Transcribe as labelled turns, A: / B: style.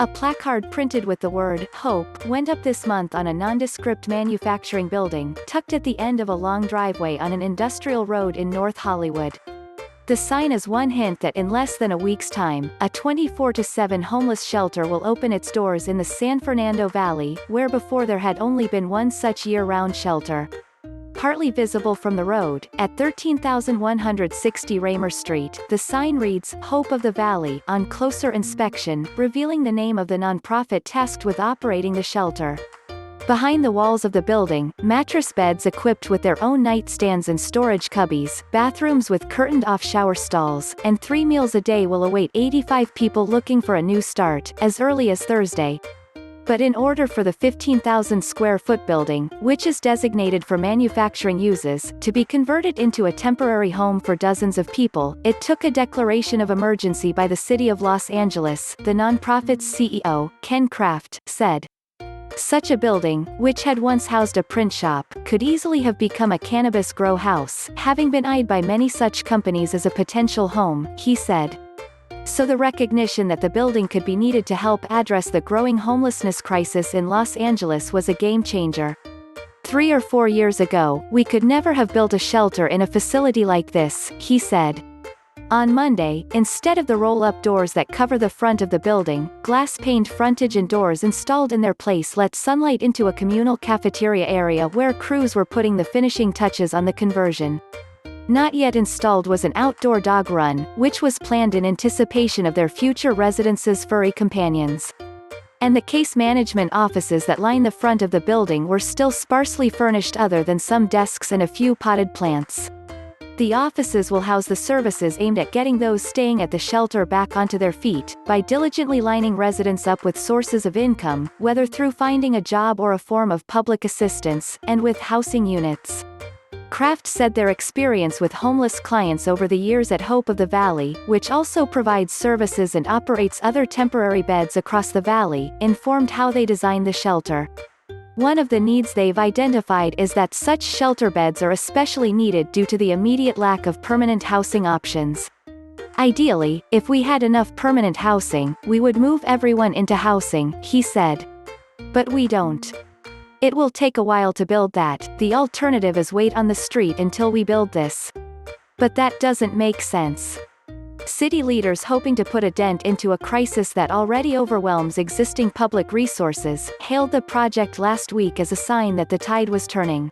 A: A placard printed with the word "Hope" went up this month on a nondescript manufacturing building, tucked at the end of a long driveway on an industrial road in North Hollywood. The sign is one hint that in less than a week's time, a 24/7 homeless shelter will open its doors in the San Fernando Valley, where before there had only been one such year-round shelter. Partly visible from the road, at 13,160 Raymer Street, the sign reads, "Hope of the Valley," on closer inspection, revealing the name of the nonprofit tasked with operating the shelter. Behind the walls of the building, mattress beds equipped with their own nightstands and storage cubbies, bathrooms with curtained-off shower stalls, and 3 meals a day will await 85 people looking for a new start, as early as Thursday. But in order for the 15,000 square foot building, which is designated for manufacturing uses, to be converted into a temporary home for dozens of people, it took a declaration of emergency by the City of Los Angeles, the nonprofit's CEO, Ken Kraft, said. Such a building, which had once housed a print shop, could easily have become a cannabis grow house, having been eyed by many such companies as a potential home, he said. So the recognition that the building could be needed to help address the growing homelessness crisis in Los Angeles was a game-changer. 3 or 4 years ago, we could never have built a shelter in a facility like this, he said. On Monday, instead of the roll-up doors that cover the front of the building, glass-paned frontage and doors installed in their place let sunlight into a communal cafeteria area where crews were putting the finishing touches on the conversion. Not yet installed was an outdoor dog run, which was planned in anticipation of their future residents' furry companions. And the case management offices that line the front of the building were still sparsely furnished other than some desks and a few potted plants. The offices will house the services aimed at getting those staying at the shelter back onto their feet, by diligently lining residents up with sources of income, whether through finding a job or a form of public assistance, and with housing units. Kraft said their experience with homeless clients over the years at Hope of the Valley, which also provides services and operates other temporary beds across the valley, informed how they designed the shelter. One of the needs they've identified is that such shelter beds are especially needed due to the immediate lack of permanent housing options. Ideally, if we had enough permanent housing, we would move everyone into housing, he said. But we don't. It will take a while to build that. The alternative is wait on the street until we build this. But that doesn't make sense. City leaders hoping to put a dent into a crisis that already overwhelms existing public resources, hailed the project last week as a sign that the tide was turning.